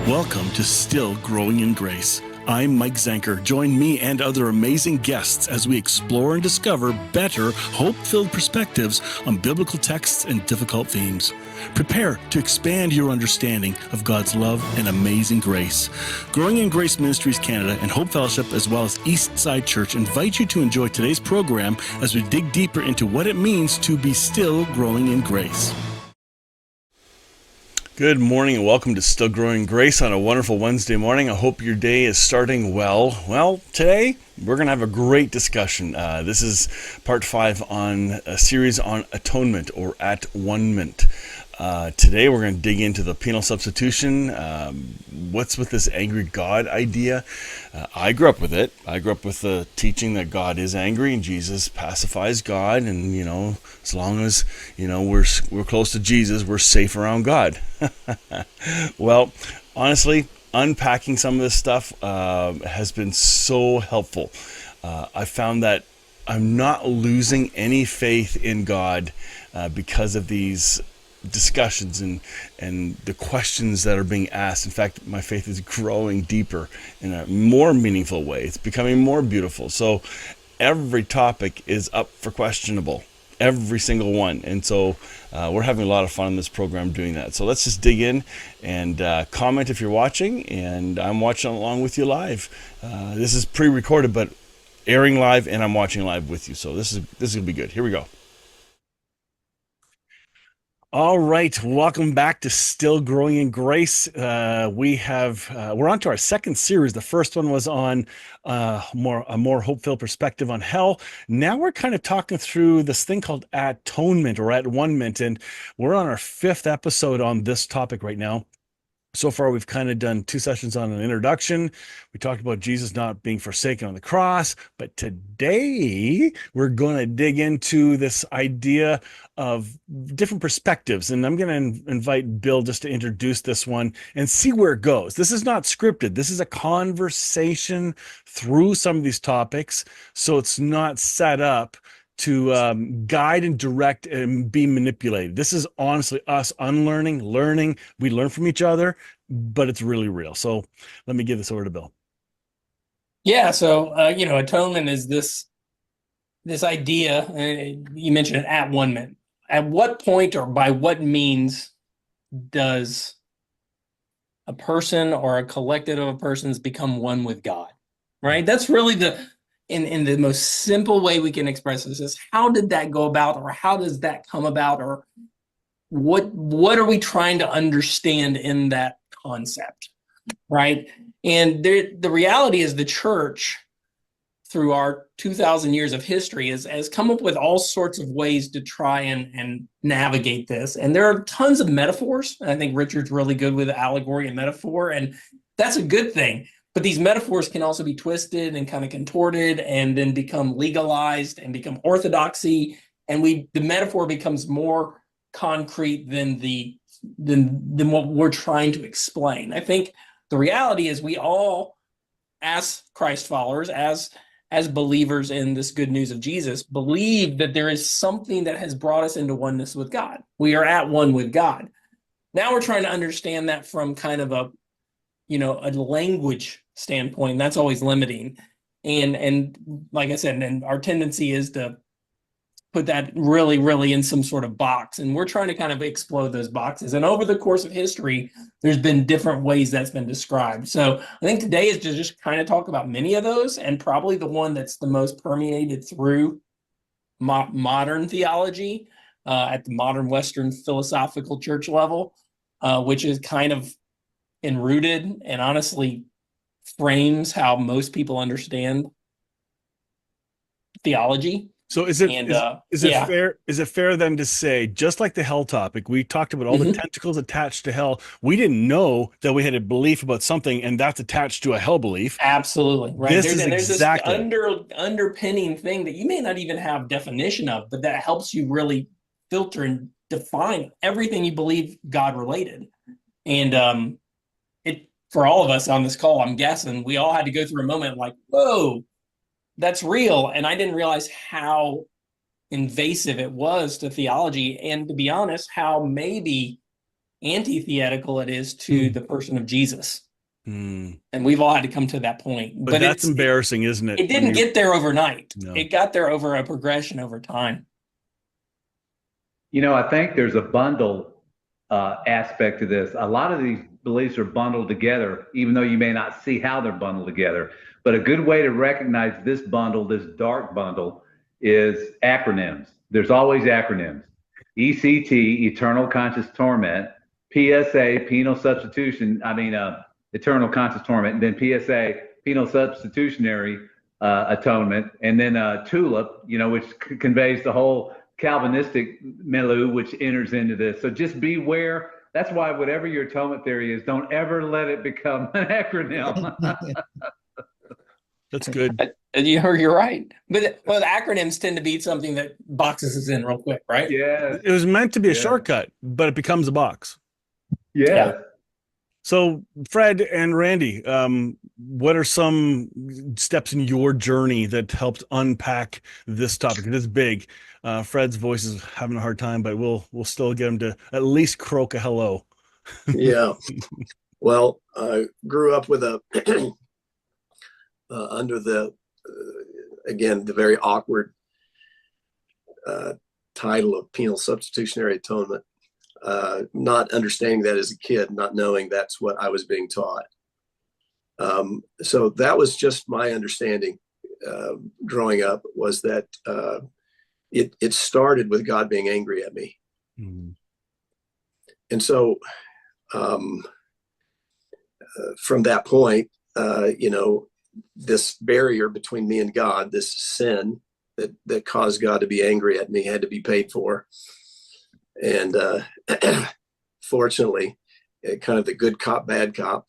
Welcome to Still Growing in Grace. I'm Mike Zanker. Join me and other amazing guests as we explore and discover better, hope-filled perspectives on biblical texts and difficult themes. Prepare to expand your understanding of God's love and amazing grace. Growing in Grace Ministries Canada and Hope Fellowship, as well as Eastside Church, invite you to enjoy today's program as we dig deeper into what it means to be still growing in grace. Good morning and welcome to Still Growing Grace on a wonderful Wednesday morning. I hope your day is starting well. Well, today we're going to have a great discussion. This is part 5 on a series on atonement or at-one-ment. Today we're going to dig into the penal substitution. What's with this angry God idea? I grew up with it. I grew up with the teaching that God is angry and Jesus pacifies God, and as long as we're close to Jesus, we're safe around God. Well, honestly, unpacking some of this stuff has been so helpful. I found that I'm not losing any faith in God because of these discussions and the questions that are being asked. In fact, my faith is growing deeper in a more meaningful way. It's becoming more beautiful. So every topic is up for questionable, every single one. And so we're having a lot of fun in this program doing that. So let's just dig in and comment if you're watching, and I'm watching along with you live. This is pre-recorded, but airing live, and I'm watching live with you. So this is going to be good. Here we go. All right, welcome back to Still Growing in Grace. We're on to our second series. The first one was on a more hope-filled perspective on hell. Now we're kind of talking through this thing called atonement or at-one-ment, and we're on our 5th episode on this topic right now. So far, we've kind of done 2 sessions on an introduction. We talked about Jesus not being forsaken on the cross, but today we're going to dig into this idea of different perspectives. And I'm going to invite Bill just to introduce this one and see where it goes. This is not scripted. This is a conversation through some of these topics. So it's not set up to guide and direct and be manipulated. This is honestly us unlearning, learning. We learn from each other, but it's really real. So let me give this over to Bill. Yeah, so atonement is this idea. You mentioned it, at-one-ment. At what point or by what means does a person or a collective of persons become one with God? Right? That's really in the most simple way we can express this is, how did that go about, or how does that come about, or what are we trying to understand in that concept, right? And the reality is the church, through our 2,000 years of history, has come up with all sorts of ways to try and navigate this. And there are tons of metaphors. I think Richard's really good with allegory and metaphor, and that's a good thing. But these metaphors can also be twisted and kind of contorted and then become legalized and become orthodoxy. And the metaphor becomes more concrete than what we're trying to explain. I think the reality is we all, as Christ followers, as believers in this good news of Jesus, believe that there is something that has brought us into oneness with God. We are at one with God. Now we're trying to understand that from kind of a language standpoint. That's always limiting. And like I said, and our tendency is to put that really, really in some sort of box. And we're trying to kind of explode those boxes. And over the course of history, there's been different ways that's been described. So I think today is to just kind of talk about many of those, and probably the one that's the most permeated through modern theology at the modern Western philosophical church level, which is kind of enrooted and honestly frames how most people understand theology. So is it fair then to say, just like the hell topic, we talked about all the tentacles attached to hell. We didn't know that we had a belief about something, and that's attached to a hell belief. Absolutely right. There's exactly this underpinning thing that you may not even have definition of, but that helps you really filter and define everything you believe God related. And for all of us on this call, I'm guessing we all had to go through a moment like, whoa, that's real. And I didn't realize how invasive it was to theology. And to be honest, how maybe antithetical it is to the person of Jesus. Mm. And we've all had to come to that point. But that's embarrassing, isn't it? It didn't get there overnight. No. It got there over a progression over time. I think there's a bundle aspect to this. A lot of these beliefs are bundled together, even though you may not see how they're bundled together. But a good way to recognize this bundle, this dark bundle, is acronyms. There's always acronyms. ECT, eternal conscious torment. PSA, penal substitution. Eternal conscious torment. And then PSA, penal substitutionary atonement. And then TULIP, which conveys the whole Calvinistic milieu, which enters into this. So just beware. That's why whatever your atonement theory is, don't ever let it become an acronym. That's good. You're right. But the acronyms tend to be something that boxes us in real quick, right? Yeah. It was meant to be a shortcut, but it becomes a box. Yeah. So Fred and Randy, what are some steps in your journey that helped unpack this topic? It is big. Fred's voice is having a hard time, but we'll still get him to at least croak a hello. Yeah. Well, I grew up with under the again, the very awkward title of penal substitutionary atonement. Not understanding that as a kid, not knowing that's what I was being taught. So that was just my understanding growing up, was that it started with God being angry at me. Mm-hmm. And so from that point, this barrier between me and God, this sin that caused God to be angry at me, had to be paid for. And fortunately, kind of the good cop, bad cop,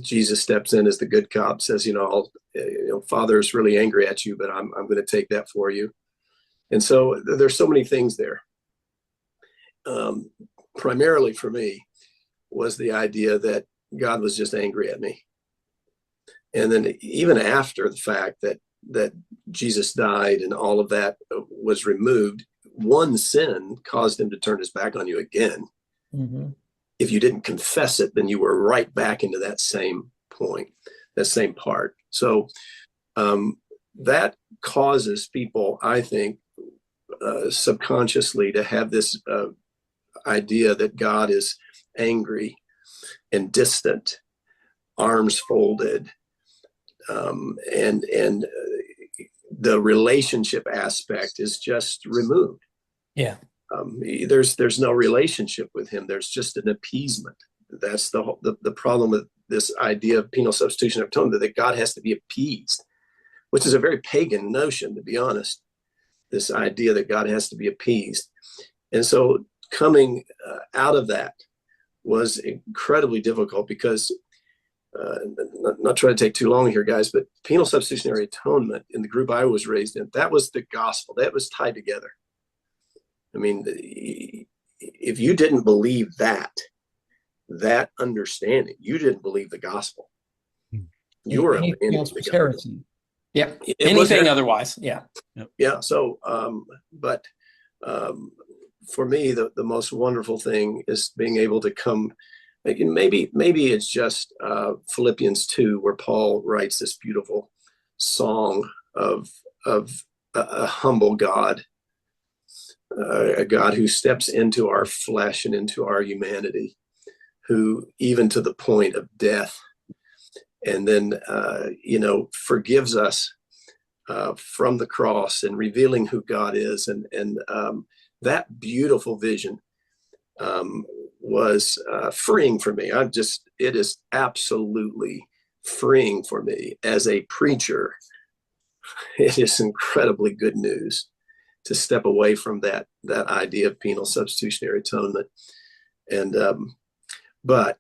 Jesus steps in as the good cop, says, Father is really angry at you, but I'm going to take that for you. And so there's so many things there. Primarily for me was the idea that God was just angry at me. And then even after the fact that Jesus died and all of that was removed, one sin caused him to turn his back on you again. Mm-hmm. If you didn't confess it, then you were right back into that same point, that same part. So that causes people, I think, subconsciously to have this idea that God is angry and distant, arms folded, and the relationship aspect is just removed. Yeah. There's no relationship with him. There's just an appeasement. That's the problem with this idea of penal substitution of atonement, that God has to be appeased, which is a very pagan notion, to be honest. This idea that God has to be appeased. And so coming out of that was incredibly difficult, because not trying to take too long here, guys, but penal substitutionary atonement in the group I was raised in, that was the gospel. That was tied together. I mean, if you didn't believe that understanding, you didn't believe the gospel. You were anything else was heresy. Yeah. Anything otherwise. Yeah. Yeah. So, but for me, the most wonderful thing is being able to come. Maybe it's just Philippians 2, where Paul writes this beautiful song of a humble God, a God who steps into our flesh and into our humanity, who even to the point of death, and then forgives us from the cross and revealing who God is, and that beautiful vision was freeing for me. It is absolutely freeing for me as a preacher. It is incredibly good news to step away from that idea of penal substitutionary atonement. And but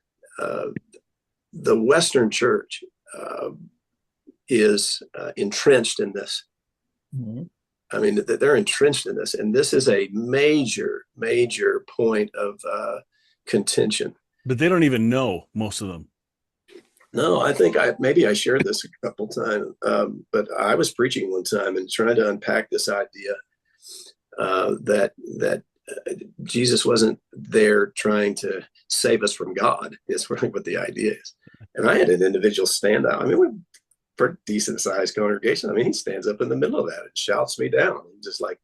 the Western Church is entrenched in this. Mm-hmm. I mean, they're entrenched in this, and this is a major point of contention. But they don't even know, most of them. No, I think maybe I shared this a couple times, but I was preaching one time and trying to unpack this idea that Jesus wasn't there trying to save us from God. Is really what the idea is. And I had an individual stand out. I mean, we're a pretty decent sized congregation. I mean, he stands up in the middle of that and shouts me down, just like,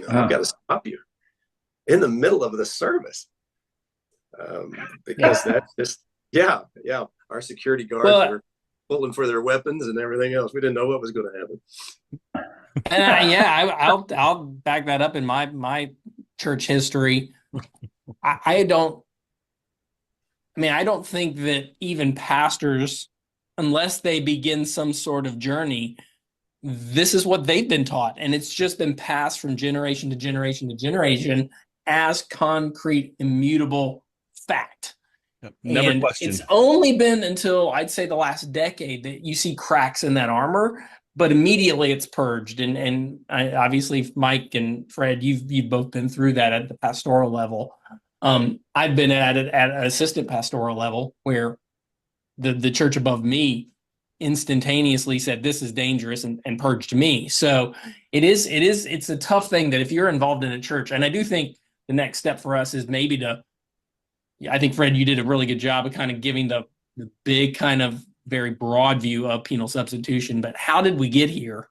I've got to stop you in the middle of the service. Because that's just, yeah. Our security guards were pulling for their weapons and everything else. We didn't know what was going to happen. And I'll back that up in my church history. I don't think that even pastors, unless they begin some sort of journey, this is what they've been taught. And it's just been passed from generation to generation to generation as concrete, immutable fact. Never questioned. It's only been until I'd say the last decade that you see cracks in that armor, but immediately it's purged. And obviously, Mike and Fred, you've both been through that at the pastoral level. I've been at it at an assistant pastoral level where the church above me instantaneously said this is dangerous and purged me. So it's a tough thing that if you're involved in a church, and I do think the next step for us is maybe I think Fred, you did a really good job of kind of giving the big kind of very broad view of penal substitution, but how did we get here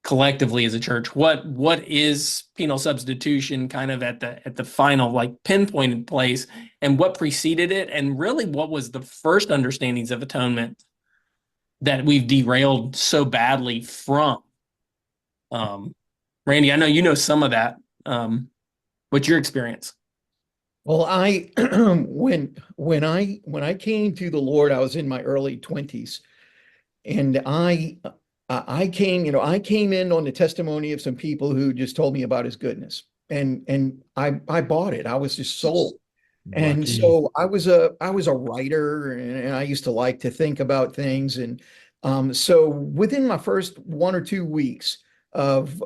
collectively as a church? What is penal substitution kind of at the final, like, pinpointed place, and what preceded it, and really what was the first understandings of atonement that we've derailed so badly from? Randy, I know you know some of that. What's your experience? Well, when I came to the Lord, I was in my early 20s, and I came in on the testimony of some people who just told me about his goodness, and I bought it. I was just sold. And so I was a writer, and I used to like to think about things. And so within my first 1 or 2 weeks of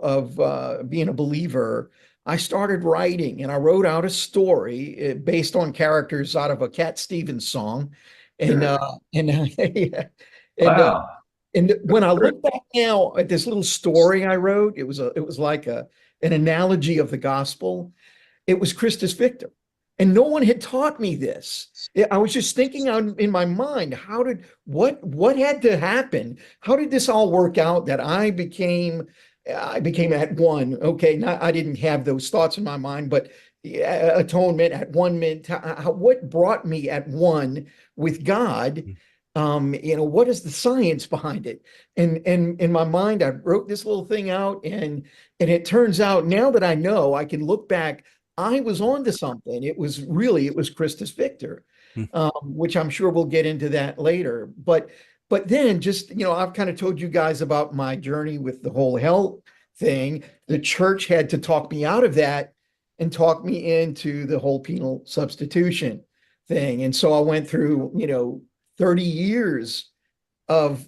being a believer, I started writing, and I wrote out a story based on characters out of a Cat Stevens song. And Wow. and when I look back now at this little story I wrote, it was like an analogy of the gospel. It was Christus Victor. And no one had taught me this. I was just thinking out in my mind, what had to happen? How did this all work out that I became at one? Okay, I didn't have those thoughts in my mind, but atonement at one meant what brought me at one with God. What is the science behind it? And in my mind, I wrote this little thing out, and it turns out now that I know, I can look back. I was onto something. It was Christus Victor, which I'm sure we'll get into that later. But then just, I've kind of told you guys about my journey with the whole hell thing. The church had to talk me out of that and talk me into the whole penal substitution thing. And so I went through, 30 years of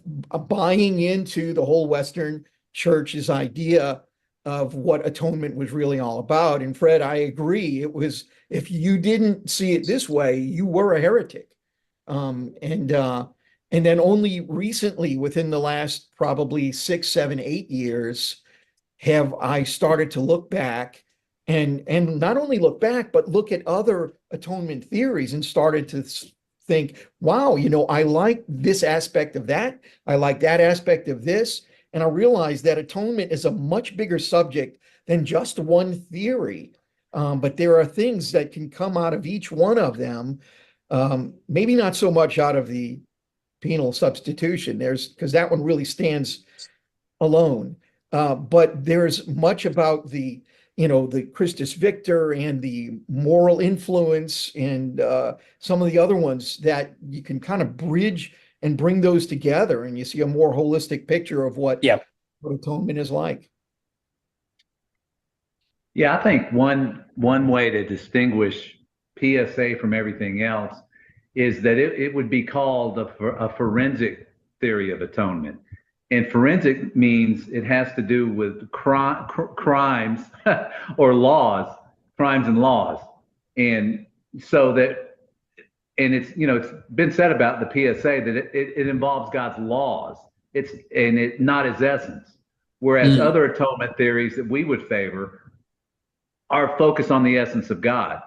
buying into the whole Western church's idea of what atonement was really all about. And Fred, I agree. It was, if you didn't see it this way, you were a heretic. And then only recently, within the last probably 6, 7, 8 years, have I started to look back and not only look back, but look at other atonement theories and started to think, wow, I like this aspect of that. I like that aspect of this. And I realized that atonement is a much bigger subject than just one theory. But there are things that can come out of each one of them. Maybe not so much out of the penal substitution, because that one really stands alone. But there's much about the Christus Victor and the moral influence and some of the other ones that you can kind of bridge and bring those together, and you see a more holistic picture of what atonement is like. Yeah, I think one way to distinguish PSA from everything else is that it would be called a forensic theory of atonement. And forensic means it has to do with crimes or laws, crimes and laws. And so that, and it's been said about the PSA that it involves God's laws. It's not his essence. Whereas other atonement theories that we would favor are focused on the essence of God.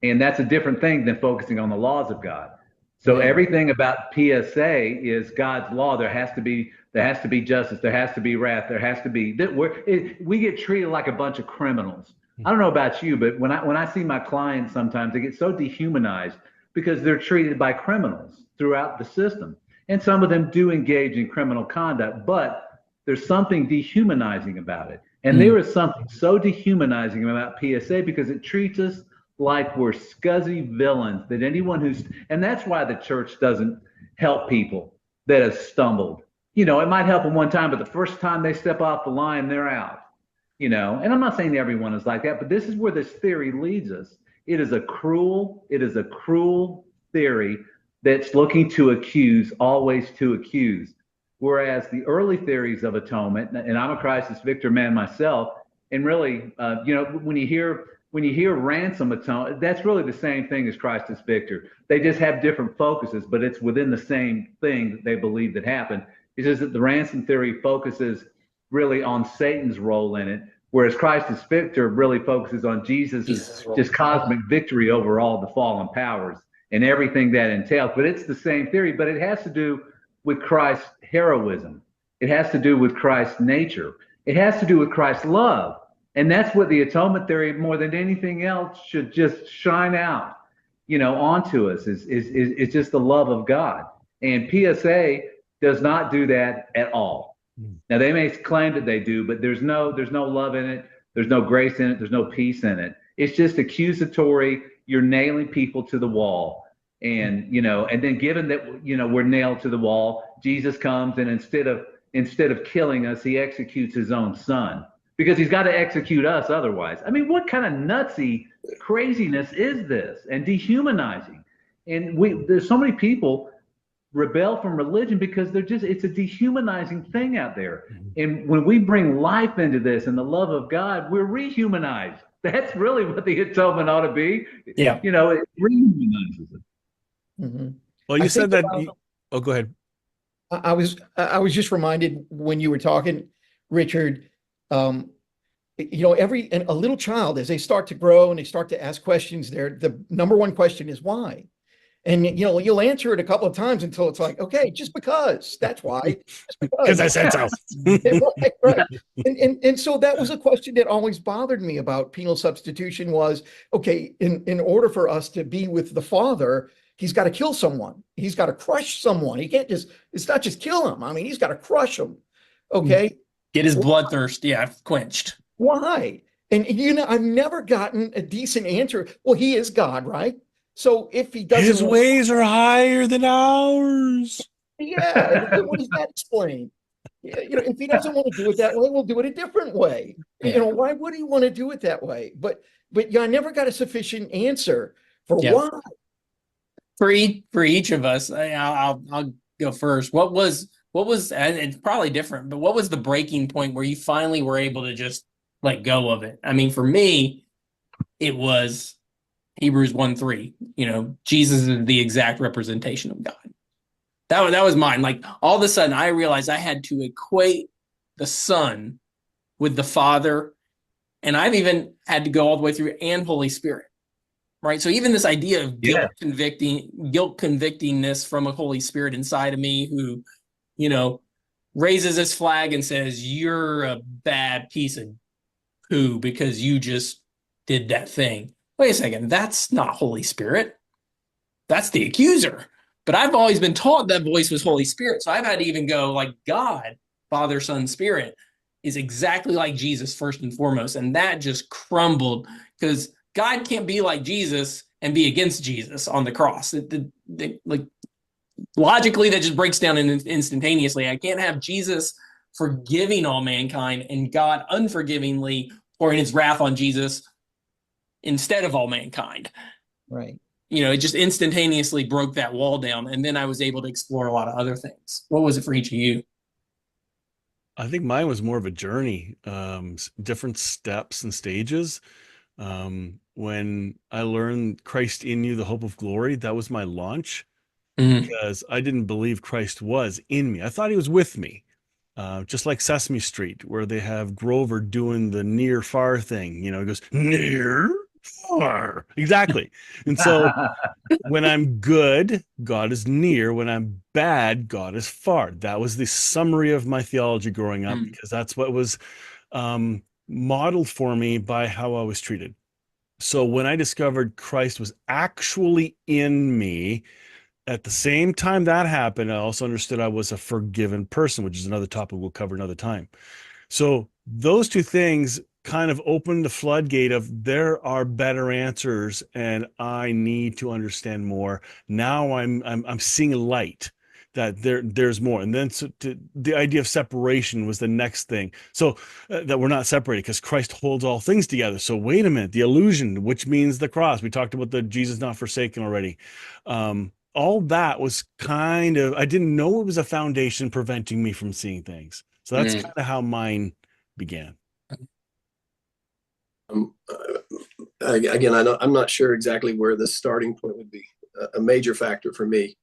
And that's a different thing than focusing on the laws of God. So everything about PSA is God's law. There has to be justice. There has to be wrath. There has to be we get treated like a bunch of criminals. I don't know about you, but when I see my clients, sometimes they get so dehumanized because they're treated by criminals throughout the system. And some of them do engage in criminal conduct, but there's something dehumanizing about it. And there is something so dehumanizing about PSA because it treats us like we're scuzzy villains, that and that's why the church doesn't help people that have stumbled. It might help them one time, but the first time they step off the line, they're out. And I'm not saying everyone is like that, but this is where this theory leads us. It is a cruel theory that's looking to accuse, always to accuse. Whereas the early theories of atonement, and I'm a crisis victor man myself, and really, when you hear ransom atonement, that's really the same thing as Christ is victor. They just have different focuses, but it's within the same thing that they believe that happened. It's just that the ransom theory focuses really on Satan's role in it, whereas Christ is victor really focuses on Jesus' just cosmic victory over all the fallen powers and everything that entails. But it's the same theory, but it has to do with Christ's heroism. It has to do with Christ's nature. It has to do with Christ's love. And that's what the atonement theory, more than anything else, should just shine out, onto us is just the love of God. And PSA does not do that at all. Now they may claim that they do, but there's no love in it. There's no grace in it. There's no peace in it. It's just accusatory. You're nailing people to the wall. And, and then given that, we're nailed to the wall, Jesus comes and instead of killing us, he executes his own son. Because he's got to execute us otherwise. I mean, what kind of nutsy craziness is this? And dehumanizing. And there's so many people rebel from religion because it's a dehumanizing thing out there. And when we bring life into this and the love of God, we're rehumanized. That's really what the atonement ought to be. Yeah. It rehumanizes it. Well, you said that. Oh, go ahead. I was just reminded when you were talking, Richard. A little child, as they start to grow and they start to ask questions, the number one question is why. And you'll answer it a couple of times until it's like, okay, just because. That's why. Just because I said so. Right. And so that was a question that always bothered me about penal substitution was, okay, in order for us to be with the Father, he's got to kill someone. He's got to crush someone. He can't it's not just kill him. I mean, he's got to crush him. Okay. Get his bloodthirst, quenched. Why? And I've never gotten a decent answer. Well, he is God, right? So if he doesn't, his ways are higher than ours. Yeah. What does that explain? If he doesn't want to do it that way, we'll do it a different way. Why would he want to do it that way? But I never got a sufficient answer for why. For each of us, I'll go first. What was, and it's probably different, but what was the breaking point where you finally were able to just let go of it? I mean, for me, it was Hebrews 1:3. Jesus is the exact representation of God. That was mine. Like all of a sudden, I realized I had to equate the Son with the Father, and I've even had to go all the way through and Holy Spirit. Right. So even this idea of guilt convictingness from a Holy Spirit inside of me who, raises his flag and says, you're a bad piece of poo because you just did that thing. Wait a second. That's not Holy Spirit. That's the accuser. But I've always been taught that voice was Holy Spirit. So I've had to even go like God, Father, Son, Spirit is exactly like Jesus first and foremost. And that just crumbled because God can't be like Jesus and be against Jesus on the cross. Logically, that just breaks down instantaneously. I can't have Jesus forgiving all mankind and God unforgivingly pouring his wrath on Jesus instead of all mankind. Right. It just instantaneously broke that wall down. And then I was able to explore a lot of other things. What was it for each of you? I think mine was more of a journey, different steps and stages. When I learned Christ in you, the hope of glory, that was my launch because I didn't believe Christ was in me. I thought he was with me, just like Sesame Street, where they have Grover doing the near far thing. You know, he goes near far. Exactly. And so when I'm good, God is near. When I'm bad, God is far. That was the summary of my theology growing up, because that's what was modeled for me by how I was treated. So when I discovered Christ was actually in me, at the same time that happened, I also understood I was a forgiven person, which is another topic we'll cover another time. So those two things kind of opened the floodgate of there are better answers, and I need to understand more. Now I'm seeing light, that there's more. And then the idea of separation was the next thing. So that we're not separated because Christ holds all things together. So wait a minute, the illusion, which means the cross. We talked about the Jesus not forsaken already. All that was kind of, I didn't know it was a foundation preventing me from seeing things. So that's kind of how mine began. Again, I'm not sure exactly where the starting point would be. A major factor for me.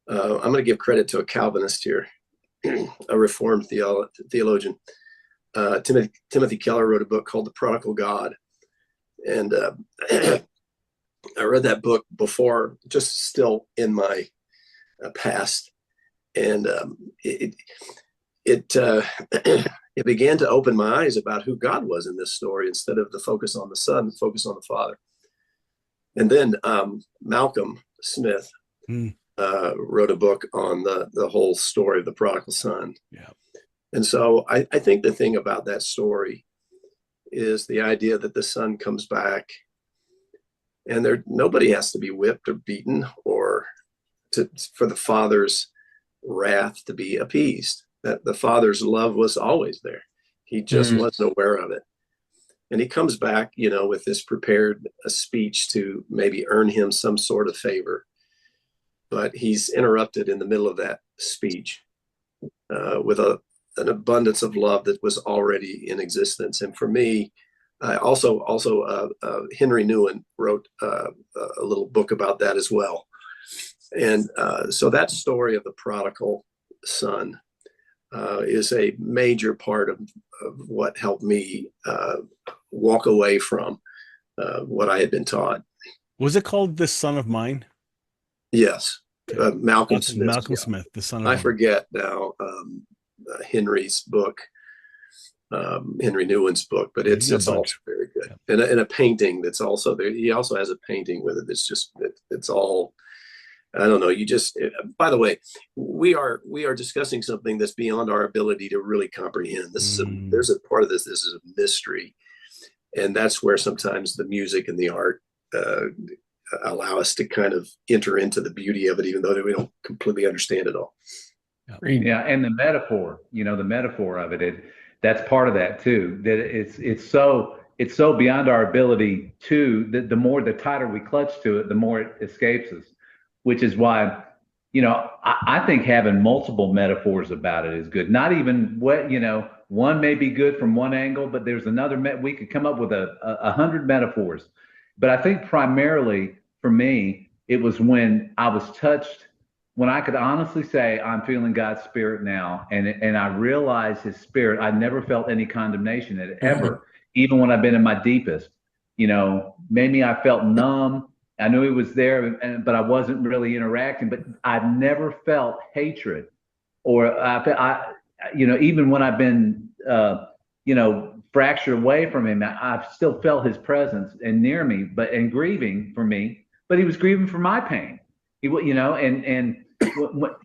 I'm going to give credit to a Calvinist here, a Reformed theologian. Timothy Keller wrote a book called The Prodigal God. And I read that book before, just still in my past. And it began to open my eyes about who God was in this story, instead of the focus on the Son, the focus on the Father. And then Malcolm Smith wrote a book on the whole story of the prodigal son. Yeah. And so I think the thing about that story is the idea that the son comes back, and nobody has to be whipped or beaten or for the father's wrath to be appeased. That the father's love was always there. He just wasn't aware of it. And he comes back, with this prepared speech to maybe earn him some sort of favor. But he's interrupted in the middle of that speech with an abundance of love that was already in existence. And for me, also Henry Nouwen wrote a little book about that as well. And so that story of the prodigal son is a major part of what helped me walk away from what I had been taught. Was it called This Son of Mine? Yes. Malcolm Smith. Malcolm Smith, The Son of I Mine. forget now Henry's book, Henry Nouwen's book, but it's also very good. Yeah. And a painting that's also there. He also has a painting with it. It's just, it's all, I don't know. By the way, we are discussing something that's beyond our ability to really comprehend. There's a part of this is a mystery. And that's where sometimes the music and the art allow us to kind of enter into the beauty of it, even though we don't completely understand it all. Yeah, and the metaphor of it, that's part of that too. That it's so beyond our ability to. The tighter we clutch to it, the more it escapes us. Which is why, I think having multiple metaphors about it is good. Not even one may be good from one angle, but there's another. We could come up with 100 metaphors. But I think primarily for me, it was when I was touched, when I could honestly say, I'm feeling God's spirit now. And I realized his spirit. I never felt any condemnation in it ever, even when I've been in my deepest. Maybe I felt numb. I knew he was there, but I wasn't really interacting. But I've never felt hatred, or even when I've been, fractured away from him, I've still felt his presence and near me, and grieving for me. But he was grieving for my pain.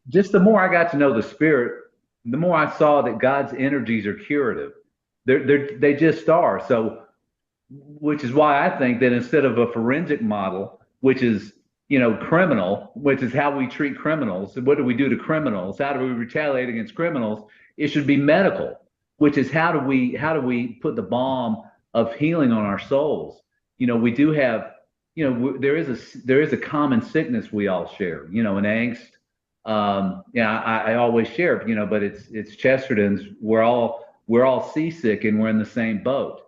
Just the more I got to know the Spirit, the more I saw that God's energies are curative. They just are. So, which is why I think that instead of a forensic model, which is, criminal, which is how we treat criminals. What do we do to criminals? How do we retaliate against criminals? It should be medical, which is how do we put the balm of healing on our souls? We do have, there is a common sickness we all share, an angst. I always share, but it's Chesterton's. We're all seasick and we're in the same boat.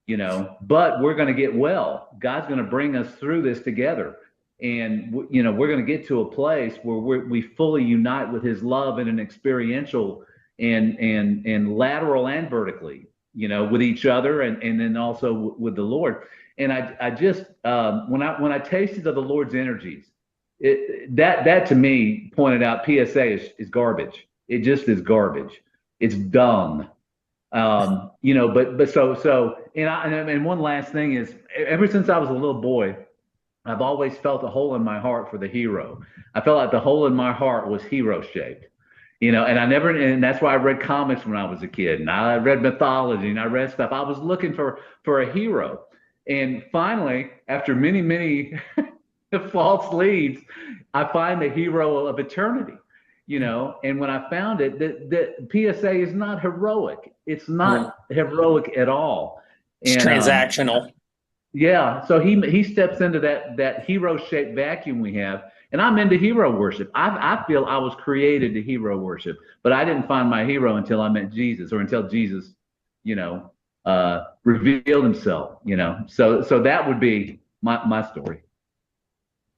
But we're going to get well. God's going to bring us through this together. And, we're going to get to a place where we fully unite with his love in an experiential and lateral and vertically, with each other and then also with the Lord. And I just when I tasted of the Lord's energies, that to me pointed out PSA is garbage. It just is garbage. It's dung. But so and one last thing is, ever since I was a little boy, I've always felt a hole in my heart for the hero. I felt like the hole in my heart was hero shaped. And that's why I read comics when I was a kid, and I read mythology, and I read stuff. I was looking for a hero. And finally, after many false leads, I find the hero of eternity. And when I found it, the PSA is not heroic. It's not heroic at all. It's transactional. Yeah, so he steps into that hero-shaped vacuum we have, and I'm into hero worship. I feel I was created to hero worship, but I didn't find my hero until I met Jesus, or until Jesus, revealed himself. So that would be my story.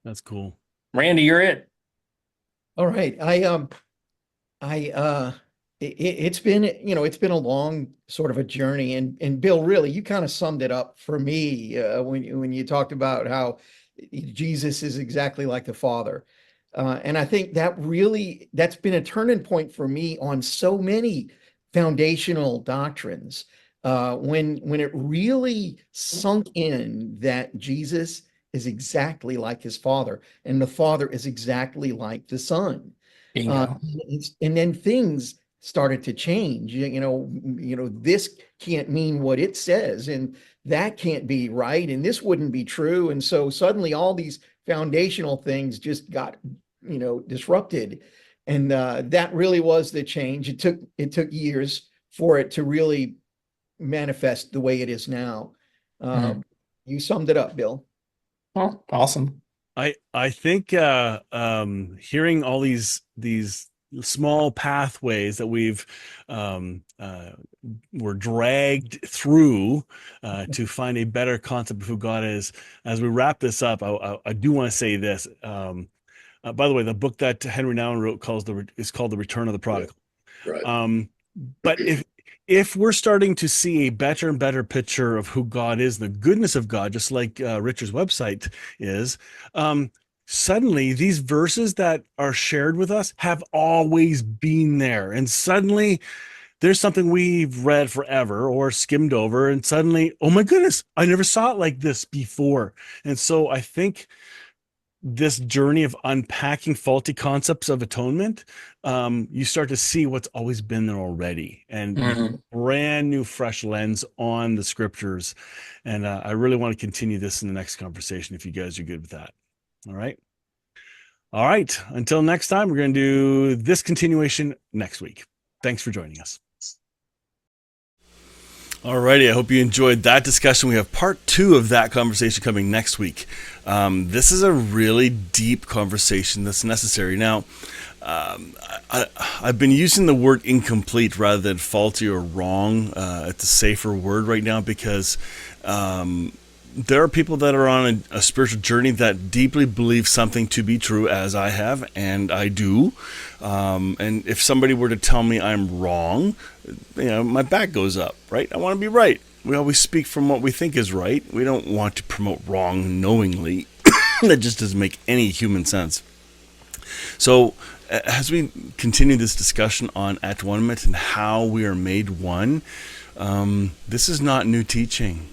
That's cool. Randy, you're it. All right. It's been a long sort of a journey, and Bill, really, you kind of summed it up for me when you talked about how Jesus is exactly like the Father. And I think that's been a turning point for me on so many foundational doctrines. When it really sunk in that Jesus is exactly like his Father, and the Father is exactly like the Son. And then things started to change. This can't mean what it says, and that can't be right, and this wouldn't be true. And so suddenly all these foundational things just got, disrupted. And that really was the change. It took years for it to really manifest the way it is now. You summed it up, Bill. Oh, awesome. I think hearing all these small pathways that we're dragged through to find a better concept of who God is. As we wrap this up, I do want to say this. By the way, the book that Henry Nouwen wrote is called The Return of the Prodigal. Right. But if we're starting to see a better and better picture of who God is, the goodness of God, just like Richard's website is, suddenly these verses that are shared with us have always been there. And suddenly there's something we've read forever or skimmed over, and suddenly, oh my goodness, I never saw it like this before. And so I think this journey of unpacking faulty concepts of atonement, you start to see what's always been there already, and brand new, fresh lens on the scriptures. And I really want to continue this in the next conversation, if you guys are good with that. All right. All right. Until next time, we're going to do this continuation next week. Thanks for joining us. All righty. I hope you enjoyed that discussion. We have part 2 of that conversation coming next week. This is a really deep conversation that's necessary. Now, I've been using the word incomplete rather than faulty or wrong. It's a safer word right now, because there are people that are on a spiritual journey that deeply believe something to be true, as I have, and I do. And if somebody were to tell me I'm wrong, my back goes up, right? I want to be right. We always speak from what we think is right. We don't want to promote wrong knowingly. That just doesn't make any human sense. So as we continue this discussion on atonement and how we are made one, this is not new teaching.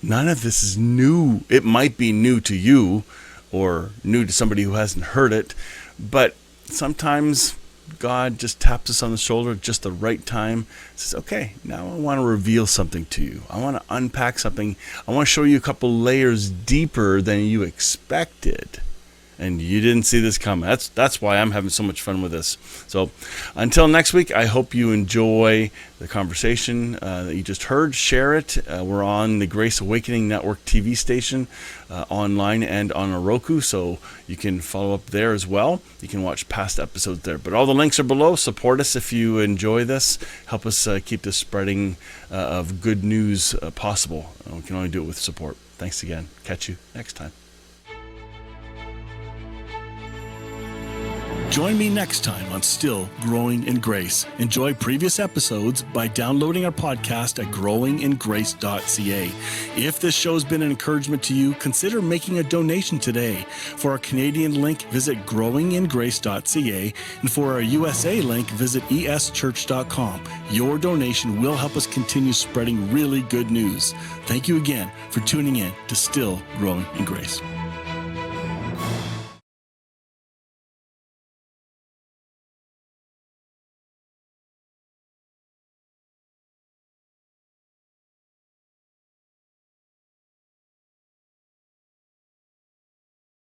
None of this is new. It might be new to you or new to somebody who hasn't heard it, but sometimes God just taps us on the shoulder at just the right time, says, okay, now I want to reveal something to you. I want to unpack something. I want to show you a couple layers deeper than you expected. And you didn't see this coming. That's why I'm having so much fun with this. So until next week, I hope you enjoy the conversation that you just heard. Share it. We're on the Grace Awakening Network TV station, online and on a Roku, so you can follow up there as well. You can watch past episodes there. But all the links are below. Support us if you enjoy this. Help us keep this spreading of good news possible. We can only do it with support. Thanks again. Catch you next time. Join me next time on Still Growing in Grace. Enjoy previous episodes by downloading our podcast at growingingrace.ca. If this show's been an encouragement to you, consider making a donation today. For our Canadian link, visit growingingrace.ca, and for our USA link, visit eschurch.com. Your donation will help us continue spreading really good news. Thank you again for tuning in to Still Growing in Grace.